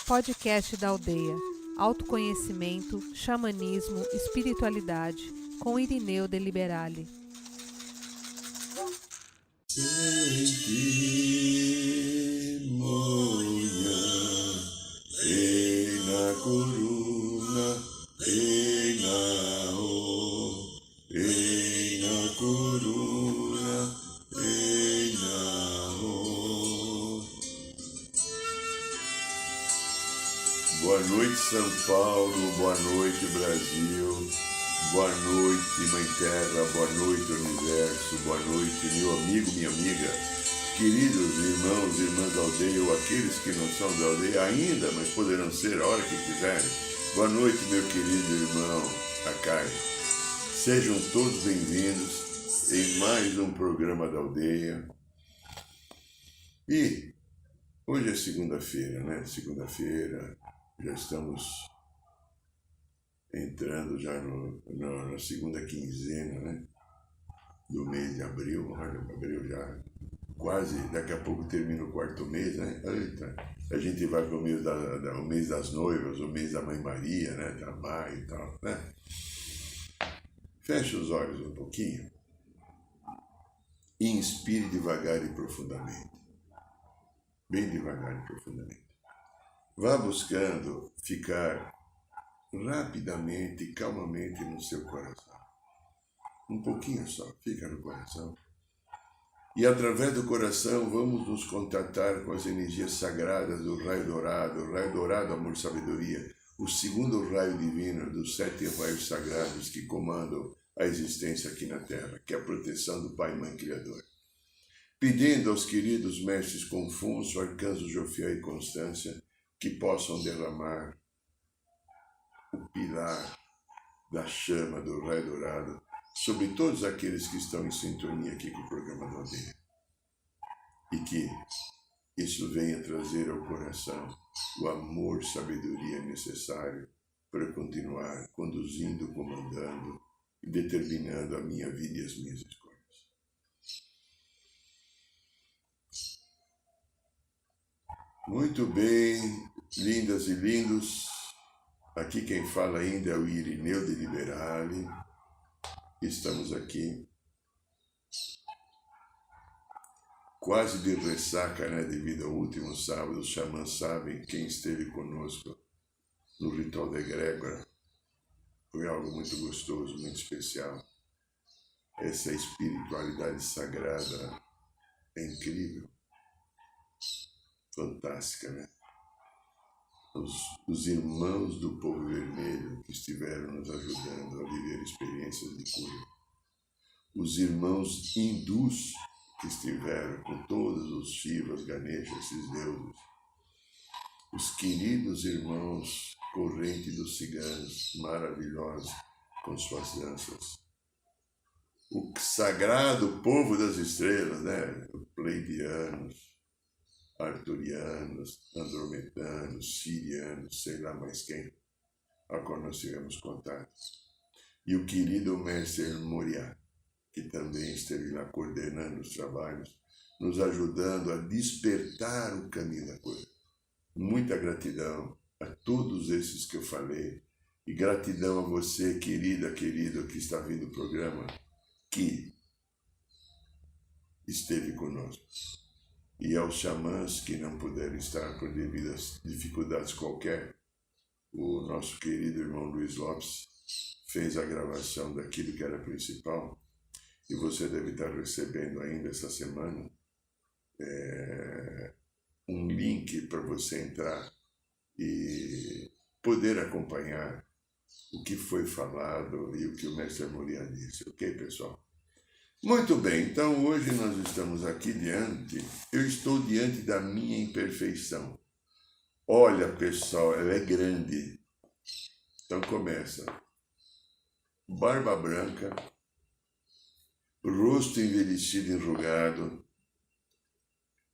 Podcast da Aldeia. Autoconhecimento, xamanismo, espiritualidade, com Irineu de Liberale. Boa noite, São Paulo, boa noite, Brasil, boa noite, Mãe Terra, boa noite, Universo, boa noite, meu amigo, minha amiga, queridos irmãos e irmãs da aldeia, ou aqueles que não são da aldeia ainda, mas poderão ser a hora que quiserem. Boa noite, meu querido irmão Akai. Sejam todos bem-vindos em mais um programa da aldeia. E hoje é segunda-feira, né? Segunda-feira. Já estamos entrando já na segunda quinzena, né? Do mês de abril. Olha, abril já quase, daqui a pouco termina o quarto mês, né? Eita, a gente vai para o mês das noivas, o mês da Mãe Maria, né? Da Maio e tal, né? Feche os olhos um pouquinho e inspire devagar e profundamente. Bem devagar e profundamente. Vá buscando ficar rapidamente e calmamente no seu coração. Um pouquinho só, fica no coração. E através do coração vamos nos contatar com as energias sagradas do raio dourado, amor e sabedoria, o segundo raio divino dos 7 raios sagrados que comandam a existência aqui na Terra, que é a proteção do Pai e Mãe Criador. Pedindo aos queridos mestres Confúcio, Arcanjo Jofiel e Constância, que possam derramar o pilar da chama do raio dourado sobre todos aqueles que estão em sintonia aqui com o programa da aldeia. E que isso venha trazer ao coração o amor e sabedoria necessário para continuar conduzindo, comandando e determinando a minha vida e as minhas escolhas. Muito bem, lindas e lindos, aqui quem fala ainda é o Irineu de Liberale. Estamos aqui quase de ressaca, né, devido ao último sábado. Os xamãs sabem, quem esteve conosco no ritual da egrégora, foi algo muito gostoso, muito especial. Essa espiritualidade sagrada é incrível. Fantástica, né? Os irmãos do povo vermelho que estiveram nos ajudando a viver experiências de cura. Os irmãos hindus que estiveram com todos os Shivas, Ganesha, esses deuses. Os queridos irmãos corrente dos ciganos, maravilhosos com suas danças. O sagrado povo das estrelas, né? Os pleiadianos, arturianos, andrometanos, sirianos, sei lá mais quem, a qual nós tivemos contato. E o querido mestre Moriá, que também esteve lá coordenando os trabalhos, nos ajudando a despertar o caminho da cura. Muita gratidão a todos esses que eu falei, e gratidão a você, querida, querido, que está vindo o programa, que esteve conosco. E aos xamãs que não puderam estar por devidas dificuldades qualquer, o nosso querido irmão Luiz Lopes fez a gravação daquilo que era principal, e você deve estar recebendo ainda essa semana um link para você entrar e poder acompanhar o que foi falado e o que o mestre Moriá disse. Ok, pessoal? Muito bem, então hoje nós estamos aqui eu estou diante da minha imperfeição. Olha, pessoal, ela é grande. Então começa. Barba branca, rosto envelhecido e enrugado,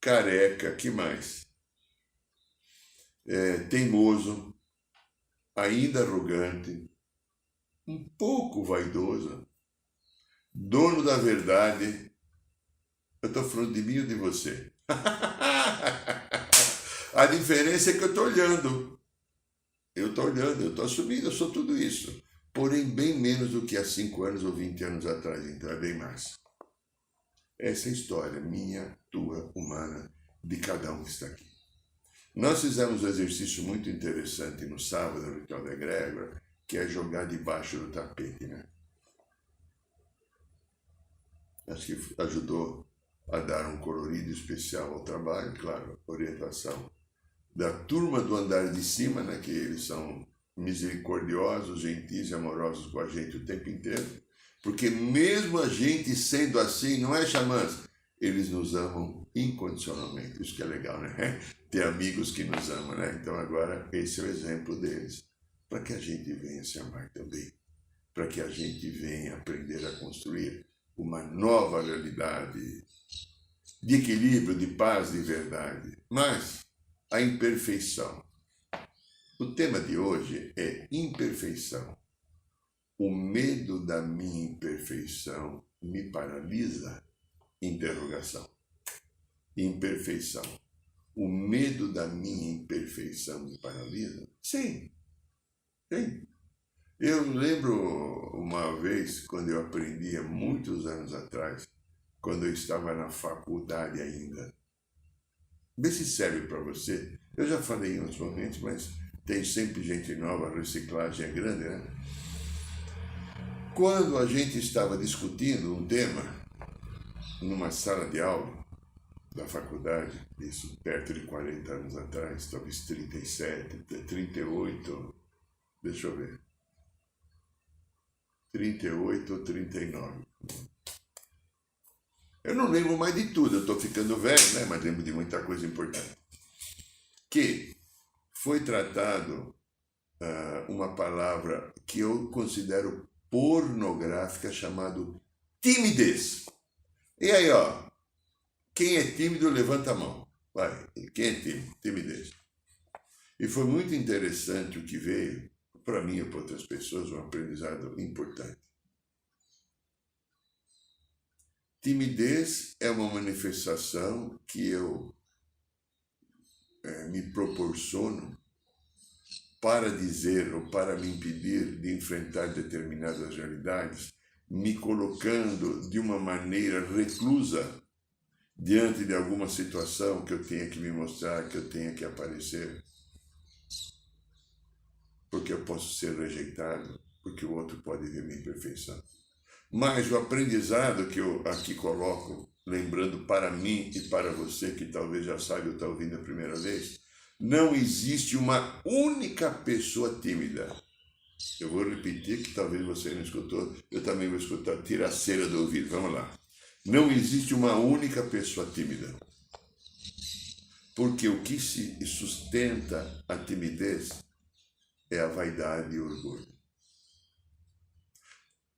careca, que mais? Teimoso, ainda arrogante, um pouco vaidoso, dono da verdade. Eu estou falando de mim ou de você? A diferença é que eu estou olhando. Eu estou olhando, eu estou assumindo, eu sou tudo isso. Porém, bem menos do que há 5 anos ou 20 anos atrás, então é bem mais. Essa é a história minha, tua, humana, de cada um que está aqui. Nós fizemos um exercício muito interessante no sábado, no ritual da egrégora, que é jogar debaixo do tapete, né? Acho que ajudou a dar um colorido especial ao trabalho, claro, orientação da turma do andar de cima, né, que eles são misericordiosos, gentis e amorosos com a gente o tempo inteiro, porque mesmo a gente sendo assim, não é, xamãs? Eles nos amam incondicionalmente, isso que é legal, né? Ter amigos que nos amam, né? Então agora esse é o exemplo deles, para que a gente venha se amar também, para que a gente venha aprender a construir uma nova realidade de equilíbrio, de paz, de verdade. Mas a imperfeição. O tema de hoje é imperfeição. O medo da minha imperfeição me paralisa? Interrogação. Imperfeição. O medo da minha imperfeição me paralisa? Sim. Sim. Eu lembro uma vez, quando eu aprendi há muitos anos atrás, quando eu estava na faculdade ainda. Vê se serve para você. Eu já falei em outros momentos, mas tem sempre gente nova, a reciclagem é grande, né? Quando a gente estava discutindo um tema numa sala de aula da faculdade, isso perto de 40 anos atrás, talvez 37, 38, deixa eu ver, 38 ou 39. Eu não lembro mais de tudo, eu estou ficando velho, né? Mas lembro de muita coisa importante. Que foi tratado uma palavra que eu considero pornográfica, chamado timidez. E aí, ó, quem é tímido, levanta a mão. Vai, quem é tímido? Timidez. E foi muito interessante o que veio, para mim e para outras pessoas, um aprendizado importante. Timidez é uma manifestação que eu me proporciono para dizer ou para me impedir de enfrentar determinadas realidades, me colocando de uma maneira reclusa diante de alguma situação que eu tenha que me mostrar, que eu tenha que aparecer, porque eu posso ser rejeitado, porque o outro pode ver minha imperfeição. Mas o aprendizado que eu aqui coloco, lembrando para mim e para você que talvez já saiba ou está ouvindo a primeira vez, não existe uma única pessoa tímida. Eu vou repetir que talvez você não escutou, eu também vou escutar, tira a cera do ouvido, vamos lá. Não existe uma única pessoa tímida. Porque o que se sustenta a timidez é a vaidade e o orgulho.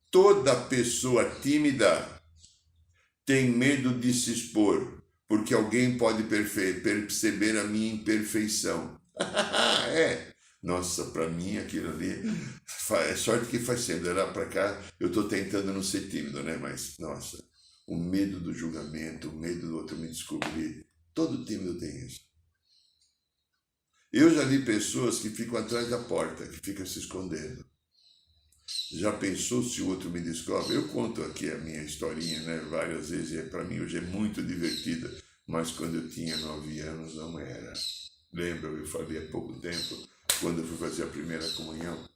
Toda pessoa tímida tem medo de se expor, porque alguém pode perceber a minha imperfeição. É. Nossa, para mim aquilo ali é sorte que faz sendo. Lá para cá eu estou tentando não ser tímido, né? Mas, nossa, o medo do julgamento, o medo do outro me descobrir. Todo tímido tem isso. Eu já vi pessoas que ficam atrás da porta, que ficam se escondendo. Já pensou se o outro me descobre? Eu conto aqui a minha historinha, né? Várias vezes, e para mim hoje é muito divertida, mas quando eu tinha 9 anos não era. Lembra, eu falei há pouco tempo, quando eu fui fazer a primeira comunhão,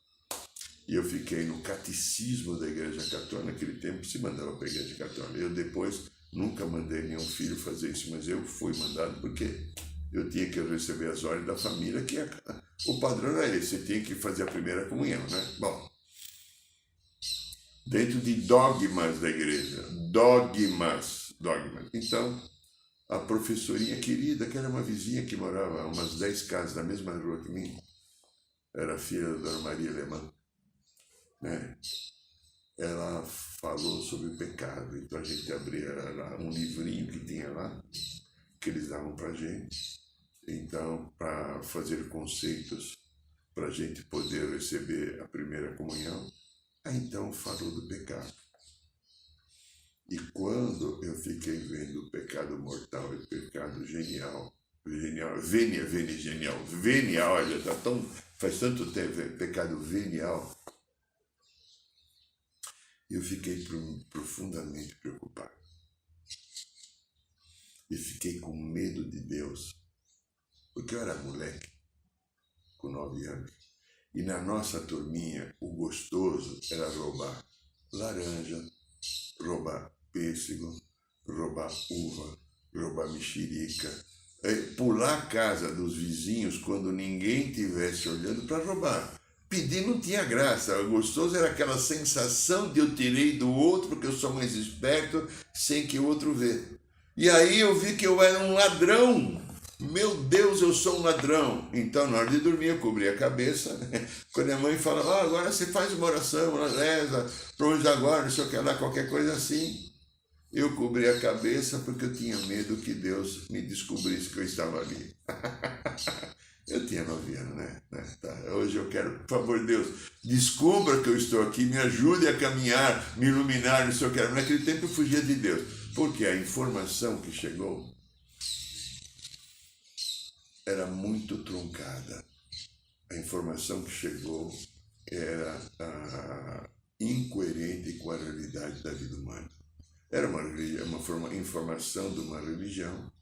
e eu fiquei no catecismo da Igreja Católica. Naquele tempo se mandava para a Igreja Católica. Eu depois nunca mandei nenhum filho fazer isso, mas eu fui mandado porque eu tinha que receber as ordens da família, que o padrão era esse, você tinha que fazer a primeira comunhão, né? Bom, dentro de dogmas da igreja, dogmas. Então, a professorinha querida, que era uma vizinha que morava a umas 10 casas na mesma rua que mim, era filha da Dona Maria Alemã, né? Ela falou sobre o pecado, então a gente abria lá um livrinho que tinha lá, que eles davam para a gente, então, para fazer conceitos, para a gente poder receber a primeira comunhão. Aí então falou do pecado. E quando eu fiquei vendo o pecado mortal e o pecado genial, Venial, olha, faz tanto tempo, pecado venial. Eu fiquei profundamente preocupado. E fiquei com medo de Deus. Porque eu era moleque, com 9 anos. E na nossa turminha, o gostoso era roubar laranja, roubar pêssego, roubar uva, roubar mexerica, pular a casa dos vizinhos quando ninguém estivesse olhando para roubar. Pedir não tinha graça, o gostoso era aquela sensação de eu tirei do outro porque eu sou mais esperto sem que o outro vê. E aí eu vi que eu era um ladrão. Meu Deus, eu sou um ladrão. Então, na hora de dormir, eu cobri a cabeça. Quando a mãe fala, agora você faz uma oração, uma reza, pronto agora, não sei o que lá, qualquer coisa assim. Eu cobri a cabeça porque eu tinha medo que Deus me descobrisse que eu estava ali. Eu tinha 9 anos, né? Tá. Hoje eu quero, por favor, Deus, descubra que eu estou aqui, me ajude a caminhar, me iluminar, não sei o que. Naquele tempo eu fugia de Deus. Porque a informação que chegou era muito truncada. A informação que chegou era incoerente com a realidade da vida humana. Era uma informação de uma religião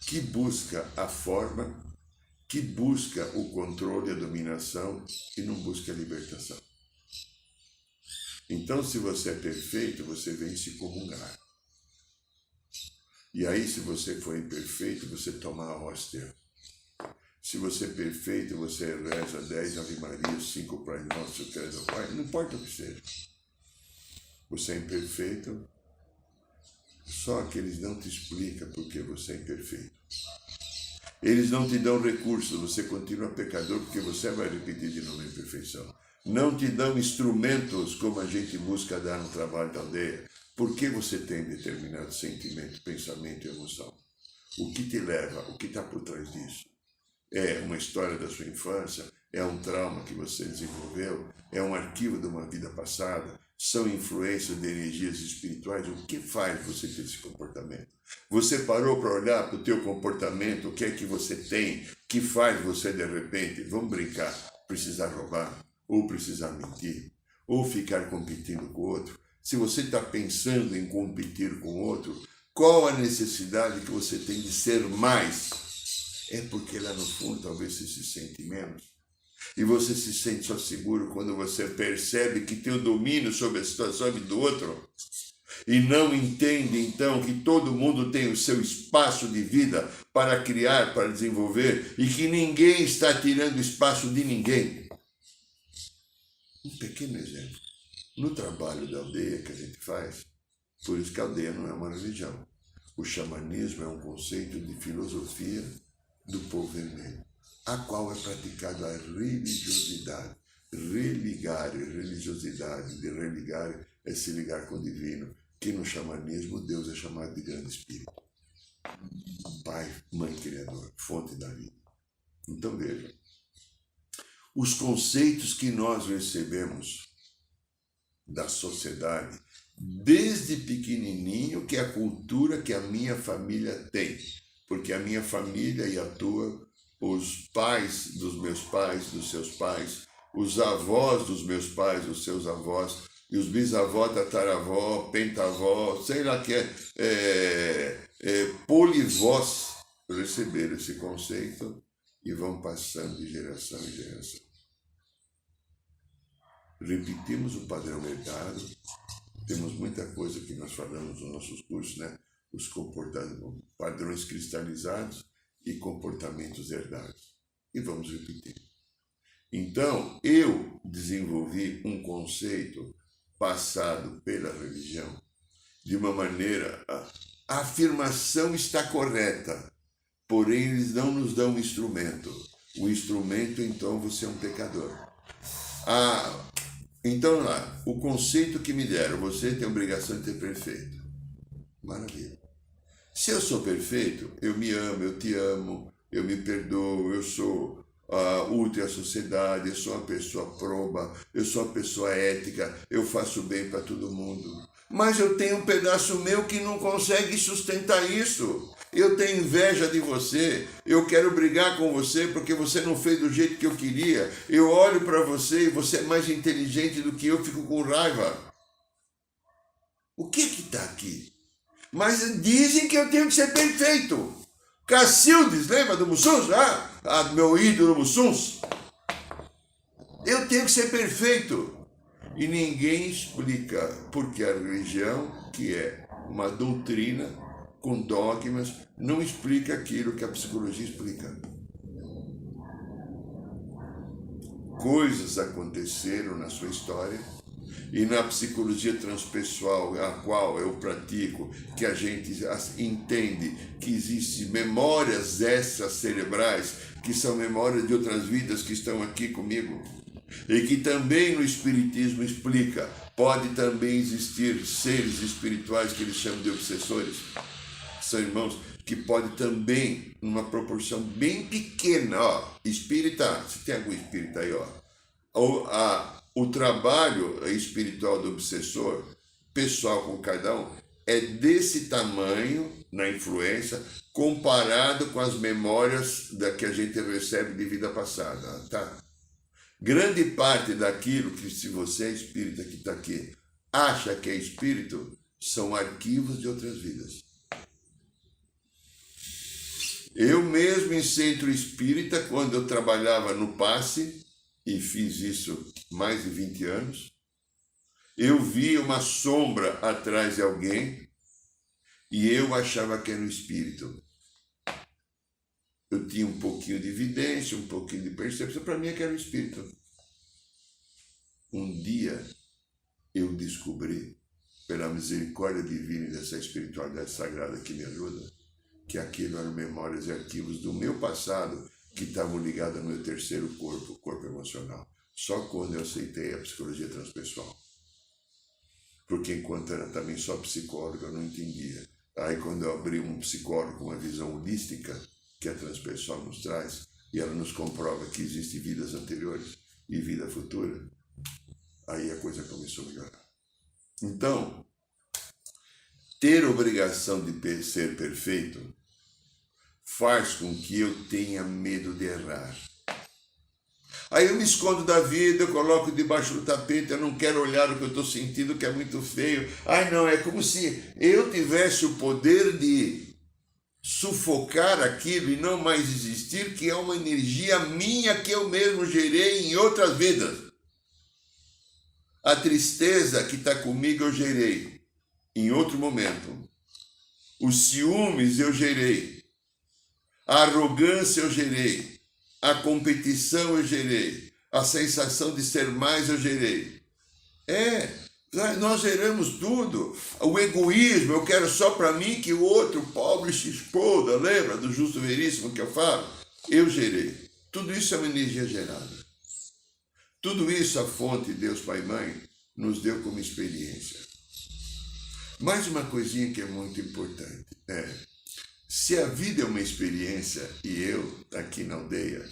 que busca a forma, que busca o controle, a dominação e não busca a libertação. Então, se você é perfeito, você vem se comungar. E aí, se você for imperfeito, você toma a hóstia. Se você é perfeito, você reza 10 Ave Maria, 5 Pai Nosso, 3 ao Pai, não importa o que seja. Você é imperfeito, só que eles não te explicam porque você é imperfeito. Eles não te dão recursos, você continua pecador porque você vai repetir de novo a imperfeição. Não te dão instrumentos como a gente busca dar no trabalho da aldeia. Por que você tem determinado sentimento, pensamento e emoção? O que te leva, o que está por trás disso? É uma história da sua infância? É um trauma que você desenvolveu? É um arquivo de uma vida passada? São influências de energias espirituais? O que faz você ter esse comportamento? Você parou para olhar para o teu comportamento? O que é que você tem que faz você, de repente, vamos brincar, precisar roubar? Ou precisar mentir? Ou ficar competindo com o outro? Se você está pensando em competir com o outro, qual a necessidade que você tem de ser mais? É porque lá no fundo talvez você se sente menos. E você se sente só seguro quando você percebe que tem o domínio sobre a situação do outro. E não entende então que todo mundo tem o seu espaço de vida para criar, para desenvolver. E que ninguém está tirando espaço de ninguém. Um pequeno exemplo. No trabalho da aldeia que a gente faz, por isso que a aldeia não é uma religião. O xamanismo é um conceito de filosofia do povo vermelho, a qual é praticada a religiosidade. Religar, religiosidade, de religar é se ligar com o divino, que no xamanismo Deus é chamado de grande espírito. Pai, mãe criador, fonte da vida. Então veja, os conceitos que nós recebemos da sociedade, desde pequenininho, que é a cultura que a minha família tem. Porque a minha família e a tua, os pais dos seus pais, os avós dos meus pais, os seus avós, e os bisavós, tataravó, pentavó, sei lá que polivós, receberam esse conceito e vão passando de geração em geração. Repetimos o padrão herdado, temos muita coisa que nós falamos nos nossos cursos, né? Os padrões cristalizados e comportamentos herdados. E vamos repetir. Então, eu desenvolvi um conceito passado pela religião de uma maneira... A afirmação está correta, porém eles não nos dão um instrumento. O instrumento, então, você é um pecador. Então, lá, o conceito que me deram, você tem a obrigação de ser perfeito. Maravilha. Se eu sou perfeito, eu me amo, eu te amo, eu me perdoo, eu sou útil à sociedade, eu sou uma pessoa proba, eu sou uma pessoa ética, eu faço bem para todo mundo. Mas eu tenho um pedaço meu que não consegue sustentar isso. Eu tenho inveja de você, eu quero brigar com você porque você não fez do jeito que eu queria. Eu olho para você e você é mais inteligente do que eu, fico com raiva. O que está aqui? Mas dizem que eu tenho que ser perfeito. Cacildes, lembra do Mussuns? Meu ídolo Mussuns. Eu tenho que ser perfeito. E ninguém explica porque a religião, que é uma doutrina com dogmas, não explica aquilo que a psicologia explica. Coisas aconteceram na sua história e na psicologia transpessoal, a qual eu pratico, que a gente entende que existem memórias extracerebrais, que são memórias de outras vidas que estão aqui comigo, e que também no Espiritismo explica, pode também existir seres espirituais que eles chamam de obsessores, são irmãos, que pode também, numa proporção bem pequena, espírita, se tem algum espírita aí, o trabalho espiritual do obsessor, pessoal com cada um, é desse tamanho na influência, comparado com as memórias que a gente recebe de vida passada, tá? Grande parte daquilo que, se você é espírita que está aqui, acha que é espírito, são arquivos de outras vidas. Eu mesmo em centro espírita, quando eu trabalhava no passe, e fiz isso mais de 20 anos, eu vi uma sombra atrás de alguém e eu achava que era um espírito. Eu tinha um pouquinho de evidência, um pouquinho de percepção, para mim é que era um espírito. Um dia eu descobri, pela misericórdia divina e dessa espiritualidade sagrada que me ajuda, que aquilo eram memórias e arquivos do meu passado que estavam ligados ao meu terceiro corpo, o corpo emocional. Só quando eu aceitei a psicologia transpessoal. Porque enquanto era também só psicólogo, eu não entendia. Aí quando eu abri um psicólogo com uma visão holística, que a transpessoal nos traz, e ela nos comprova que existem vidas anteriores e vida futura, aí a coisa começou a melhorar. Então, ter obrigação de ser perfeito faz com que eu tenha medo de errar. Aí eu me escondo da vida, eu coloco debaixo do tapete, eu não quero olhar o que eu estou sentindo, que é muito feio. Ai não, é como se eu tivesse o poder de sufocar aquilo e não mais existir, que é uma energia minha que eu mesmo gerei em outras vidas. A tristeza que está comigo eu gerei em outro momento. Os ciúmes eu gerei. A arrogância eu gerei. A competição eu gerei. A sensação de ser mais eu gerei. Nós geramos tudo. O egoísmo, eu quero só para mim que o outro pobre se exploda. Lembra do Justo Veríssimo que eu falo? Eu gerei. Tudo isso é uma energia gerada. Tudo isso a fonte, Deus Pai e Mãe, nos deu como experiência. Mais uma coisinha que é muito importante. Se a vida é uma experiência e eu, aqui na aldeia,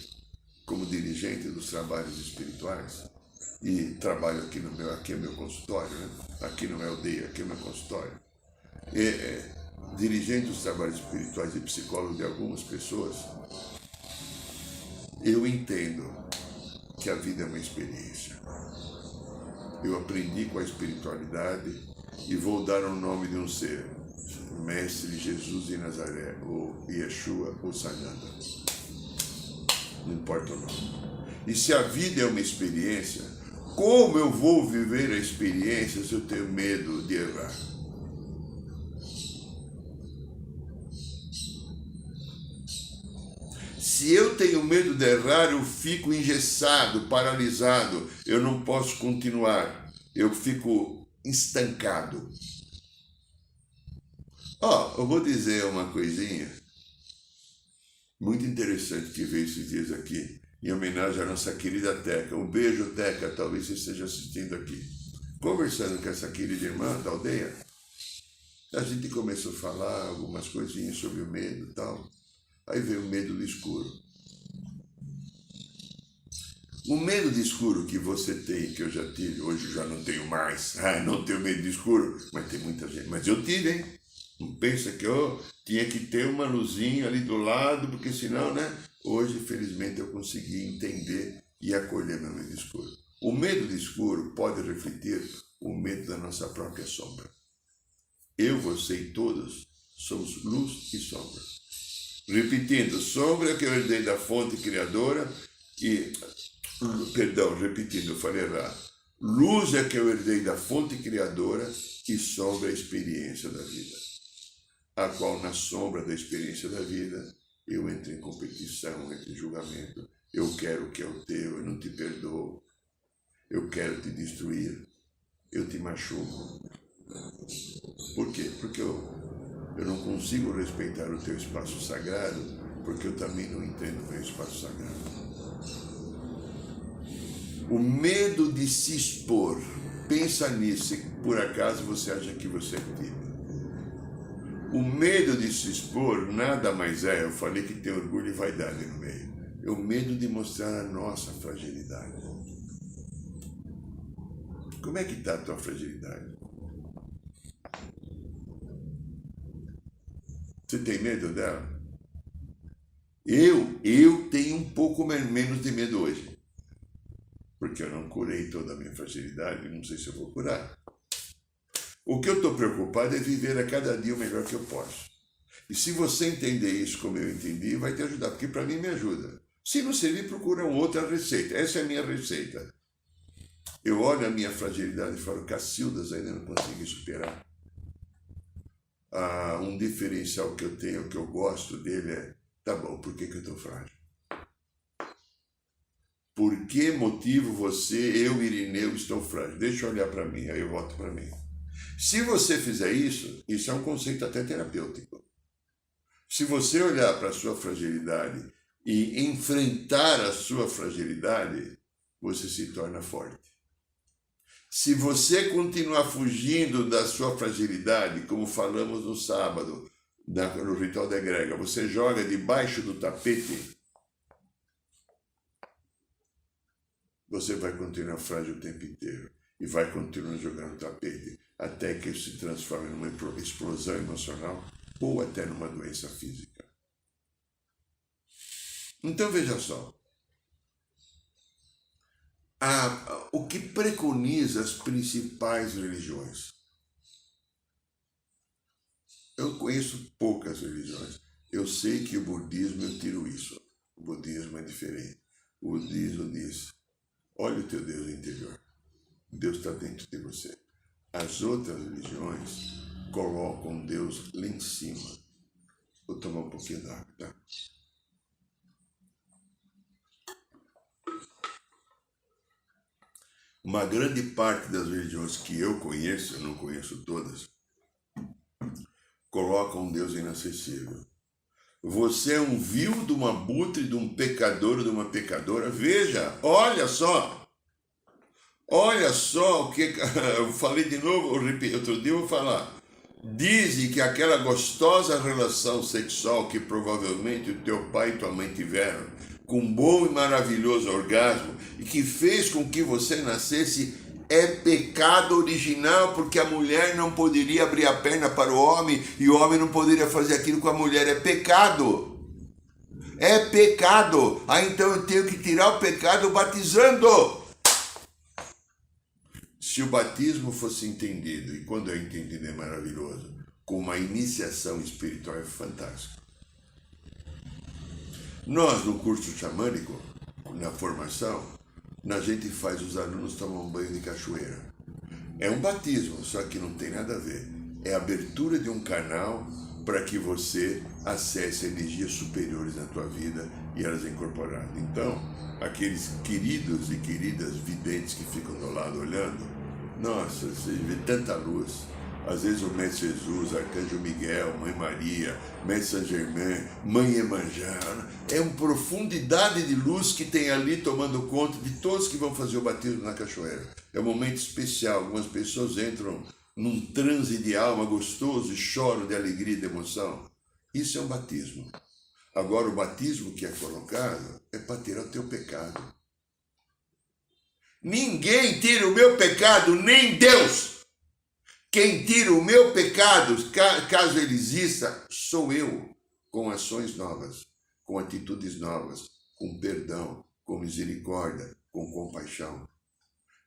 como dirigente dos trabalhos espirituais, e trabalho aqui é meu consultório, né? Aqui não é aldeia, aqui é meu consultório, dirigente dos trabalhos espirituais e psicólogo de algumas pessoas, eu entendo que a vida é uma experiência. Eu aprendi com a espiritualidade e vou dar o nome de um ser, Mestre Jesus de Nazaré, ou Yeshua, ou Sananda. Não importa o nome. E se a vida é uma experiência, como eu vou viver a experiência se eu tenho medo de errar? Se eu tenho medo de errar, eu fico engessado, paralisado, eu não posso continuar, eu fico estancado. Eu vou dizer uma coisinha muito interessante que veio esses dias aqui, em homenagem à nossa querida Teca. Um beijo, Teca, talvez você esteja assistindo aqui. Conversando com essa querida irmã da aldeia, a gente começou a falar algumas coisinhas sobre o medo e tal. Aí veio o medo do escuro. O medo de escuro que você tem, que eu já tive, hoje eu já não tenho mais. Não tenho medo de escuro, mas tem muita gente. Mas eu tive, hein? Não pensa que eu tinha que ter uma luzinha ali do lado, porque senão, né? Hoje, felizmente, eu consegui entender e acolher meu medo escuro. O medo do escuro pode refletir o medo da nossa própria sombra. Eu, você e todos somos luz e sombra. Repetindo, sombra que eu herdei da fonte criadora e... Perdão, repetindo, eu falei errado. Luz é que eu herdei da fonte criadora e sombra é a experiência da vida. A qual, na sombra da experiência da vida, eu entro em competição, entro em julgamento. Eu quero o que é o teu, eu não te perdoo. Eu quero te destruir. Eu te machuco. Por quê? Porque eu não consigo respeitar o teu espaço sagrado, porque eu também não entendo o meu espaço sagrado. O medo de se expor, pensa nisso, se por acaso você acha que você é tímido. O medo de se expor nada mais é, eu falei que tem orgulho e vaidade no meio, é o medo de mostrar a nossa fragilidade. Como é que está a tua fragilidade? Você tem medo dela? Eu tenho um pouco menos de medo hoje. Porque eu não curei toda a minha fragilidade, não sei se eu vou curar. O que eu estou preocupado é viver a cada dia o melhor que eu posso. E se você entender isso como eu entendi, vai te ajudar, porque para mim me ajuda. Se não servir, procura outra receita. Essa é a minha receita. Eu olho a minha fragilidade e falo, Cacildas, ainda não consegui superar. Um diferencial que eu tenho, que eu gosto dele é, tá bom, por que eu estou frágil? Por que motivo você, eu, Irineu, estou frágil? Deixa eu olhar para mim, aí eu volto para mim. Se você fizer isso, isso é um conceito até terapêutico. Se você olhar para a sua fragilidade e enfrentar a sua fragilidade, você se torna forte. Se você continuar fugindo da sua fragilidade, como falamos no sábado, no ritual da egrégora, você joga debaixo do tapete, você vai continuar frágil o tempo inteiro e vai continuar jogando tapete até que isso se transforme numa explosão emocional ou até numa doença física. Então veja só, o que preconiza as principais religiões? Eu conheço poucas religiões. Eu sei que o budismo, eu tiro isso. O budismo é diferente. O budismo diz, olha o teu Deus interior. Deus está dentro de você. As outras religiões colocam Deus lá em cima. Vou tomar um pouquinho d'água, tá? Uma grande parte das religiões que eu conheço, eu não conheço todas, colocam Deus inacessível. Você é um vil de um abutre, de um pecador, de uma pecadora. Veja, olha só o que eu falei de novo, eu repito, outro dia eu vou falar. Dizem que aquela gostosa relação sexual que provavelmente o teu pai e tua mãe tiveram, com um bom e maravilhoso orgasmo, e que fez com que você nascesse, é pecado original, porque a mulher não poderia abrir a perna para o homem, e o homem não poderia fazer aquilo com a mulher. É pecado. É pecado. Então eu tenho que tirar o pecado batizando. Se o batismo fosse entendido, e quando é entendido é maravilhoso, com uma iniciação espiritual é fantástico. Nós, no curso xamânico, na formação, a gente faz os alunos tomar um banho de cachoeira. É um batismo, só que não tem nada a ver. É a abertura de um canal para que você acesse energias superiores na tua vida e elas incorporadas. Então, aqueles queridos e queridas videntes que ficam do lado olhando, nossa, você vê tanta luz. Às vezes o Mestre Jesus, Arcanjo Miguel, Mãe Maria, Mestre Saint Germain, Mãe Iemanjá, é uma profundidade de luz que tem ali tomando conta de todos que vão fazer o batismo na cachoeira. É um momento especial, algumas pessoas entram num transe de alma gostoso e choram de alegria e de emoção. Isso é um batismo. Agora o batismo que é colocado é para tirar o teu pecado. Ninguém tira o meu pecado, nem Deus. Quem tira o meu pecado, caso ele exista, sou eu, com ações novas, com atitudes novas, com perdão, com misericórdia, com compaixão.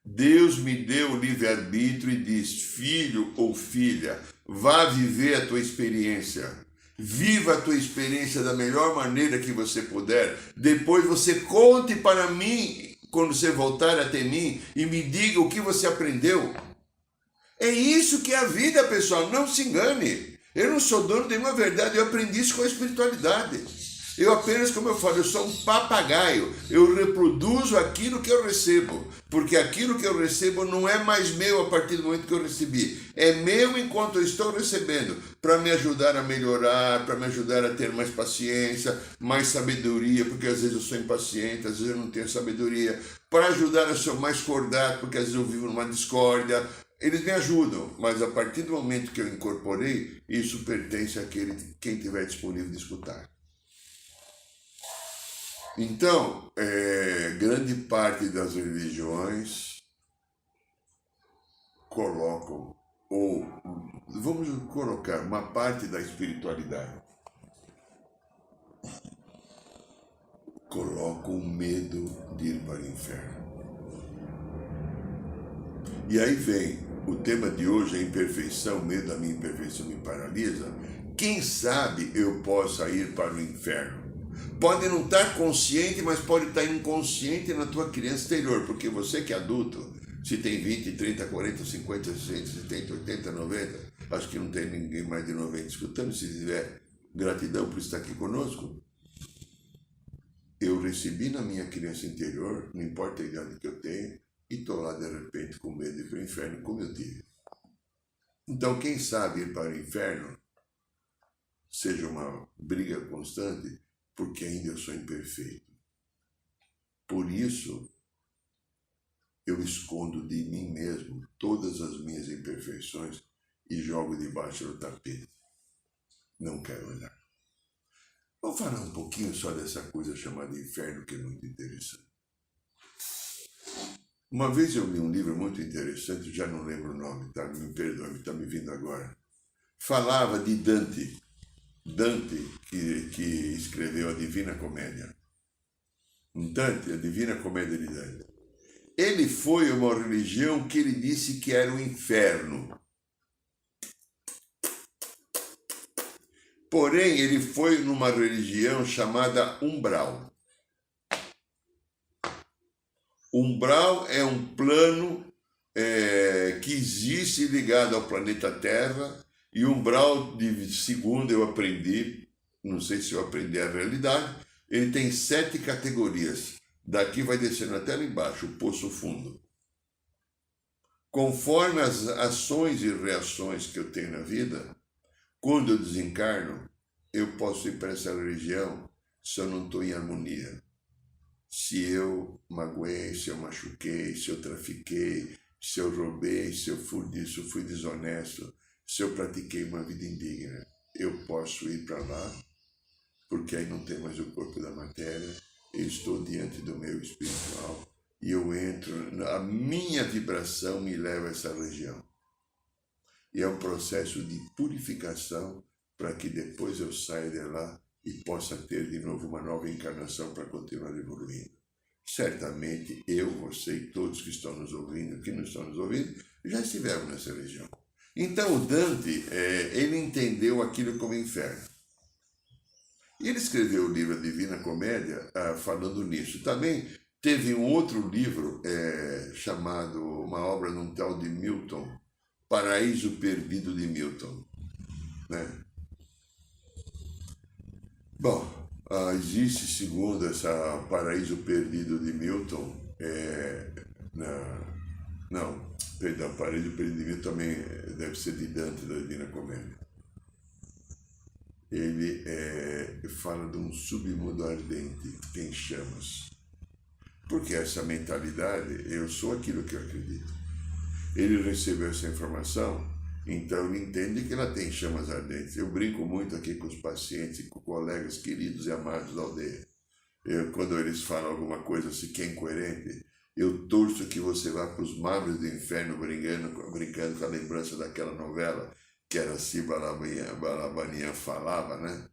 Deus me deu o livre-arbítrio e diz: filho ou filha, vá viver a tua experiência. Viva a tua experiência da melhor maneira que você puder. Depois você conte para mim, quando você voltar até mim, e me diga o que você aprendeu. É isso que é a vida, pessoal. Não se engane. Eu não sou dono de nenhuma verdade. Eu aprendi isso com a espiritualidade. Eu apenas, como eu falo, eu sou um papagaio. Eu reproduzo aquilo que eu recebo. Porque aquilo que eu recebo não é mais meu a partir do momento que eu recebi. É meu enquanto eu estou recebendo. Para me ajudar a melhorar, para me ajudar a ter mais paciência, mais sabedoria, porque às vezes eu sou impaciente, às vezes eu não tenho sabedoria. Para ajudar a ser mais cordato, porque às vezes eu vivo numa discórdia. Eles me ajudam, mas a partir do momento que eu incorporei, isso pertence àquele quem estiver disponível de escutar. Então, grande parte das religiões colocam, ou vamos colocar uma parte da espiritualidade, colocam o medo de ir para o inferno. E aí vem, o tema de hoje é imperfeição, o medo da minha imperfeição me paralisa. Quem sabe eu possa ir para o inferno? Pode não estar consciente, mas pode estar inconsciente na tua criança interior, porque você que é adulto, se tem 20, 30, 40, 50, 60, 70, 80, 90, acho que não tem ninguém mais de 90 escutando, se tiver gratidão por estar aqui conosco, eu recebi na minha criança interior, não importa a idade que eu tenho, e estou lá de repente com medo de ir para o inferno, como eu tive. Então, quem sabe ir para o inferno seja uma briga constante, porque ainda eu sou imperfeito. Por isso, eu escondo de mim mesmo todas as minhas imperfeições e jogo debaixo do tapete. Não quero olhar. Vou falar um pouquinho só dessa coisa chamada inferno, que é muito interessante. Uma vez eu li um livro muito interessante, já não lembro o nome, tá? Me perdoe, está me vindo agora. Falava de Dante. Dante, que escreveu a Divina Comédia. Dante, a Divina Comédia de Dante. Ele foi uma religião que ele disse que era o inferno. Porém, ele foi numa religião chamada umbral. Umbral é um plano que existe ligado ao planeta Terra. E umbral, segundo eu aprendi, não sei se eu aprendi a realidade, ele tem 7 categorias. Daqui vai descendo até lá embaixo, o poço fundo. Conforme as ações e reações que eu tenho na vida, quando eu desencarno, eu posso ir para essa religião se eu não estou em harmonia. Se eu magoei, se eu machuquei, se eu trafiquei, se eu roubei, se eu fui desonesto, se eu pratiquei uma vida indigna, eu posso ir para lá, porque aí não tem mais o corpo da matéria, eu estou diante do meu espiritual e eu entro, a minha vibração me leva a essa região. E é um processo de purificação para que depois eu saia de lá e possa ter de novo uma nova encarnação para continuar evoluindo. Certamente eu, você e todos que estão nos ouvindo, que não estão nos ouvindo, já estiveram nessa região. Então o Dante, ele entendeu aquilo como inferno. E ele escreveu o livro A Divina Comédia falando nisso. Também teve um outro livro chamado, uma obra de um tal de Milton, Paraíso Perdido de Milton. Né? Bom, existe, segundo essa Paraíso Perdido de Milton, Paraíso Perdido de Milton também deve ser de Dante, da Divina Comédia. Ele fala de um submundo ardente, em chamas. Porque essa mentalidade, eu sou aquilo que eu acredito. Ele recebeu essa informação, então ele entende que ela tem chamas ardentes. Eu brinco muito aqui com os pacientes e com colegas queridos e amados da aldeia. Quando eles falam alguma coisa assim que é incoerente, Eu torço que você vá para os mármores do inferno brincando com a lembrança daquela novela que era assim, Balabaninha falava, né?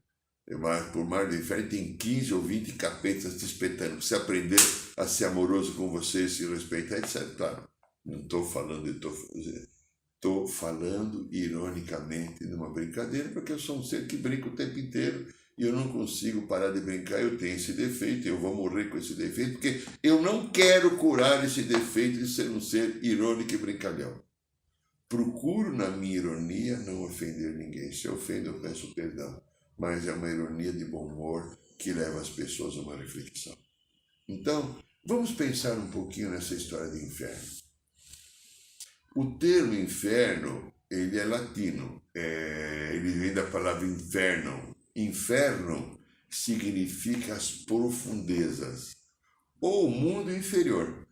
Mas por mar do inferno tem 15 ou 20 capetas te espetando. Você aprender a ser amoroso com você, se respeitar, etc. Claro, não estou falando, estou falando ironicamente numa brincadeira, porque eu sou um ser que brinca o tempo inteiro e eu não consigo parar de brincar. Eu tenho esse defeito, eu vou morrer com esse defeito, porque eu não quero curar esse defeito de ser um ser irônico e brincalhão. Procuro, na minha ironia, não ofender ninguém. Se eu ofendo, eu peço perdão. Mas é uma ironia de bom humor que leva as pessoas a uma reflexão. Então, vamos pensar um pouquinho nessa história de inferno. O termo inferno, ele é latino. Ele vem da palavra inferno. Inferno significa as profundezas, ou o mundo inferior.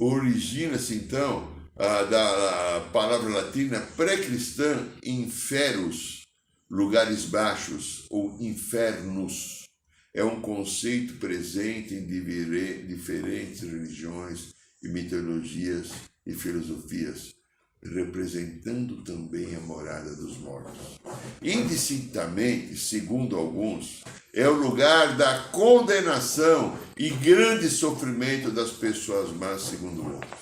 Origina-se, então, da palavra latina pré-cristã, inferus, lugares baixos, ou infernos. É um conceito presente em diferentes religiões e mitologias e filosofias, representando também a morada dos mortos. Indistintamente, segundo alguns, é o lugar da condenação e grande sofrimento das pessoas más, segundo outros.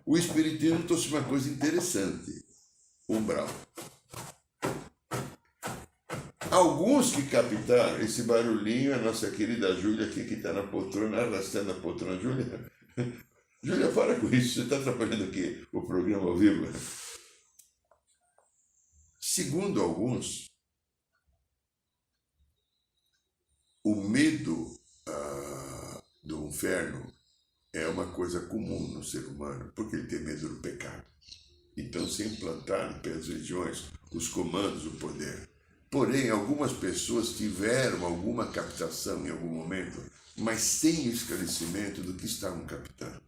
O Espiritismo trouxe uma coisa interessante: umbral. Alguns que captaram esse barulhinho, a nossa querida Júlia aqui, que está na poltrona, arrastando a poltrona. Júlia, Júlia, para com isso, você está atrapalhando aqui o programa ao vivo. Segundo alguns, o medo do inferno é uma coisa comum no ser humano, porque ele tem medo do pecado. Então se implantaram pelas religiões os comandos, o poder. Porém, algumas pessoas tiveram alguma captação em algum momento, mas sem esclarecimento do que estavam captando.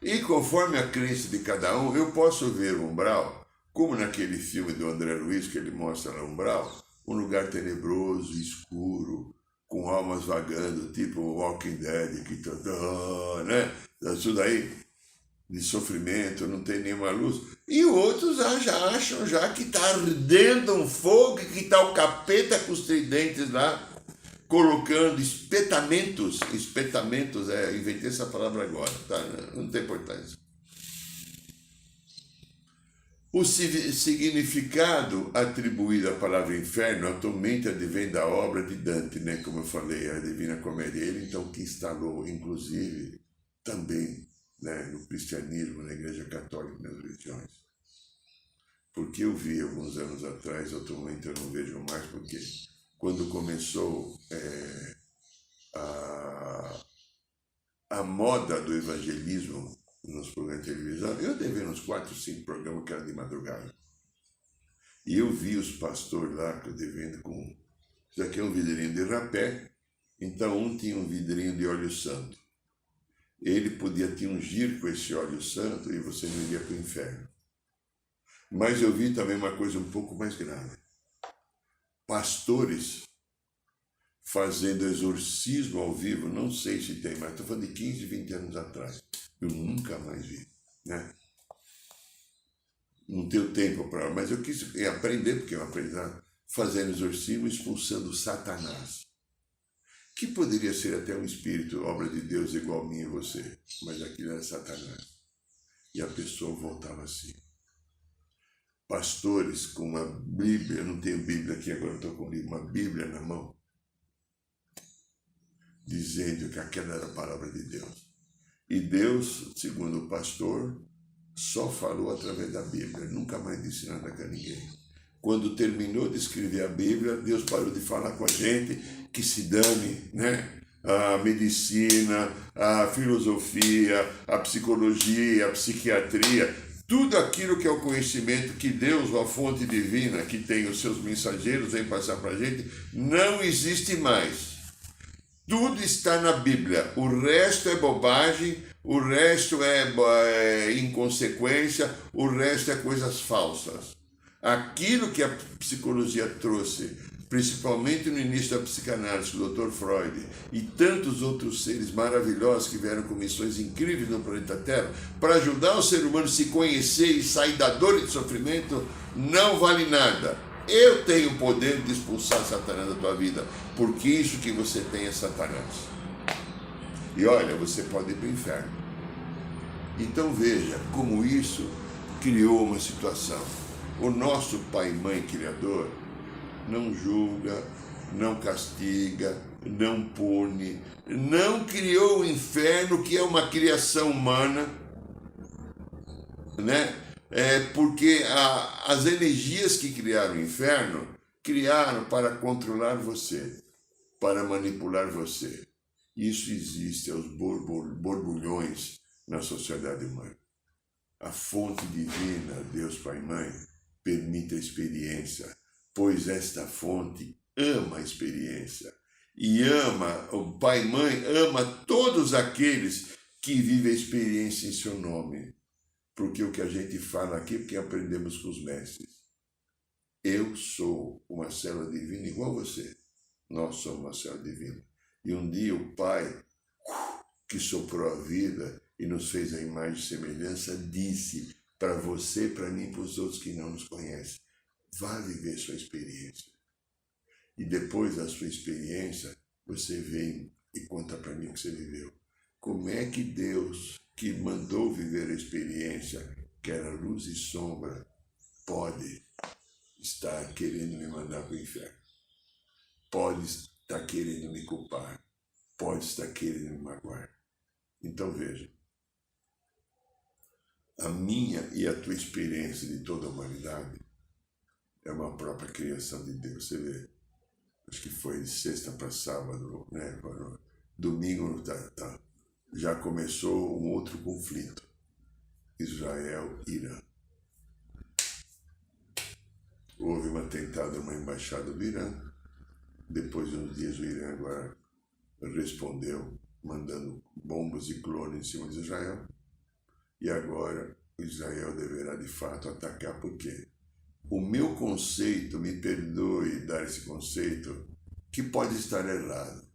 E conforme a crença de cada um, eu posso ver o umbral, como naquele filme do André Luiz, que ele mostra no umbral, um lugar tenebroso, escuro, com almas vagando, tipo Walking Dead, que né? Isso daí, de sofrimento, não tem nenhuma luz. E outros já acham que está ardendo um fogo, que está o capeta com os tridentes lá, colocando espetamentos, inventei essa palavra agora, tá? Não tem importância. O significado atribuído à palavra inferno atualmente advém da obra de Dante, né? Como eu falei, a Divina Comédia. Ele, então, que instalou, inclusive, também, né, no cristianismo, na Igreja Católica, nas religiões. Porque eu vi alguns anos atrás, atualmente eu não vejo mais, porque quando começou a moda do evangelismo nos programas de televisão, eu devia uns 4 ou 5 programas que eram de madrugada. E eu vi os pastores lá, que eu devendo com... Isso aqui é um vidrinho de rapé, então um tinha um vidrinho de óleo santo. Ele podia te ungir com esse óleo santo e você não iria para o inferno. Mas eu vi também uma coisa um pouco mais grave. Pastores fazendo exorcismo ao vivo, não sei se tem mais, estou falando de 15, 20 anos atrás. Eu nunca mais vi, né? Não tenho tempo para... Mas eu quis aprender, porque eu aprendi fazendo exorcismo, expulsando Satanás. Que poderia ser até um espírito, obra de Deus igual a mim e você. Mas aquilo era Satanás. E a pessoa voltava assim. Pastores com uma Bíblia, eu não tenho Bíblia aqui, agora estou com uma Bíblia na mão, dizendo que aquela era a palavra de Deus. E Deus, segundo o pastor, só falou através da Bíblia, nunca mais disse nada com ninguém. Quando terminou de escrever a Bíblia, Deus parou de falar com a gente, que se dane, né? A medicina, a filosofia, a psicologia, a psiquiatria, tudo aquilo que é o conhecimento que Deus, a fonte divina, que tem os seus mensageiros, vem passar para a gente, não existe mais. Tudo está na Bíblia, o resto é bobagem, o resto é inconsequência, o resto é coisas falsas. Aquilo que a psicologia trouxe principalmente no início da psicanálise, o Dr. Freud e tantos outros seres maravilhosos que vieram com missões incríveis no planeta Terra para ajudar o ser humano a se conhecer e sair da dor e do sofrimento, não vale nada. Eu tenho o poder de expulsar Satanás da tua vida, porque isso que você tem é Satanás. E olha, você pode ir para o inferno. Então veja como isso criou uma situação. O nosso Pai e Mãe Criador não julga, não castiga, não pune, não criou o inferno, que é uma criação humana, né? Porque as energias que criaram o inferno, criaram para controlar você, para manipular você. Isso existe aos borbulhões na sociedade humana. A fonte divina, Deus Pai e Mãe, permite a experiência, pois esta fonte ama a experiência. E ama, o Pai e Mãe ama todos aqueles que vivem a experiência em seu nome. Porque o que a gente fala aqui, porque aprendemos com os mestres. Eu sou uma célula divina igual você. Nós somos uma célula divina. E um dia o Pai, que soprou a vida e nos fez a imagem e semelhança, disse para você, para mim e para os outros que não nos conhecem, vá viver sua experiência. E depois da sua experiência, você vem e conta para mim o que você viveu. Como é que Deus, que mandou viver a experiência, que era luz e sombra, pode estar querendo me mandar para o inferno? Pode estar querendo me culpar? Pode estar querendo me magoar? Então veja, a minha e a tua experiência de toda a humanidade é uma própria criação de Deus. Você vê, acho que foi de sexta para sábado, né? Domingo já começou um outro conflito. Israel-Irã. Houve um atentado numa embaixada do Irã. Depois de uns dias o Irã agora respondeu, mandando bombas e clones em cima de Israel. E agora Israel deverá de fato atacar, porque o meu conceito, me perdoe dar esse conceito, que pode estar errado.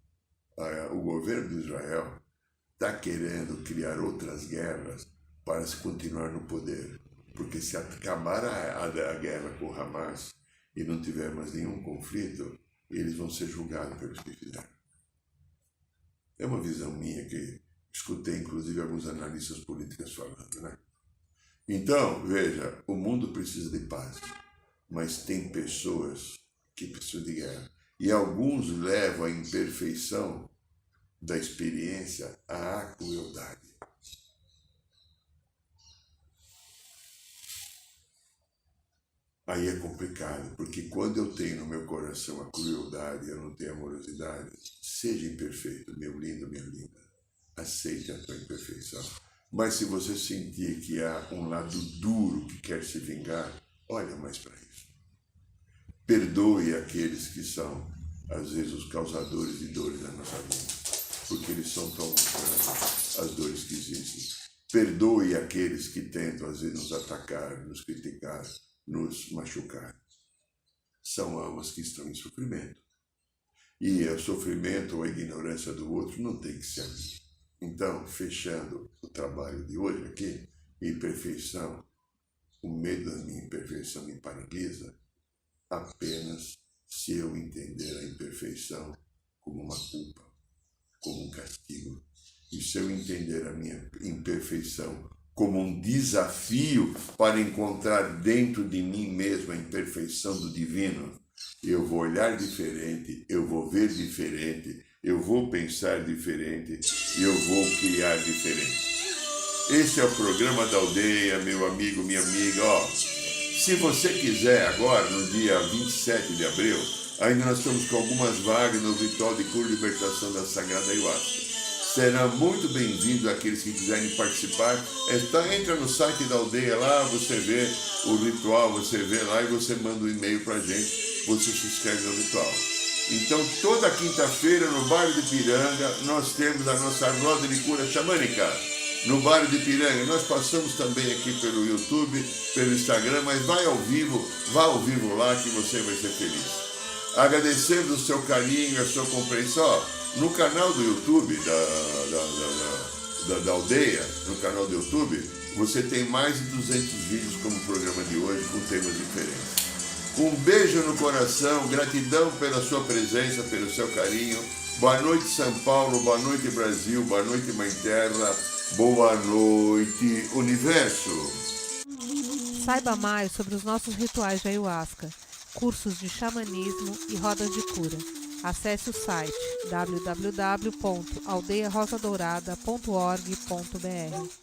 O governo de Israel está querendo criar outras guerras para se continuar no poder. Porque se acabar a guerra com o Hamas e não tiver mais nenhum conflito, eles vão ser julgados pelos que fizeram. É uma visão minha que escutei, inclusive, alguns analistas políticos falando, né? Então, veja, o mundo precisa de paz, mas tem pessoas que precisam de guerra. E alguns levam a imperfeição da experiência à crueldade. Aí é complicado, porque quando eu tenho no meu coração a crueldade, eu não tenho amorosidade, seja imperfeito, meu lindo, minha linda, aceite a tua imperfeição. Mas se você sentir que há um lado duro que quer se vingar, olha mais para isso. Perdoe aqueles que são, às vezes, os causadores de dores da nossa vida, porque eles são tão grandes as dores que existem. Perdoe aqueles que tentam, às vezes, nos atacar, nos criticar, nos machucar. São almas que estão em sofrimento. E o sofrimento ou a ignorância do outro não tem que ser a minha. Então, fechando o trabalho de hoje aqui, imperfeição, o medo da minha imperfeição me paralisa apenas se eu entender a imperfeição como uma culpa, como um castigo. E se eu entender a minha imperfeição como um desafio para encontrar dentro de mim mesmo a imperfeição do divino, eu vou olhar diferente, eu vou ver diferente, eu vou pensar diferente e eu vou criar diferente. Esse é o programa da aldeia, meu amigo, minha amiga. Se você quiser agora, no dia 27 de abril, ainda nós estamos com algumas vagas no ritual de cura e libertação da Sagrada Ayahuasca. Será muito bem-vindo aqueles que quiserem participar. Entra no site da aldeia lá, você vê o ritual, você vê lá e você manda um e-mail pra gente, você se inscreve no ritual. Então, toda quinta-feira, no bairro de Piranga, nós temos a nossa roda de cura xamânica. No bairro de Piranga, nós passamos também aqui pelo YouTube, pelo Instagram, mas vá ao vivo lá que você vai ser feliz. agradecendo o seu carinho, a sua compreensão. Ó, no canal do YouTube da aldeia, no canal do YouTube, você tem mais de 200 vídeos como o programa de hoje, com temas diferentes. Um beijo no coração, gratidão pela sua presença, pelo seu carinho. Boa noite, São Paulo, boa noite, Brasil, boa noite, Mãe Terra, boa noite, Universo. Saiba mais sobre os nossos rituais de ayahuasca, cursos de xamanismo e rodas de cura. Acesse o site www.aldeiarosadourada.org.br.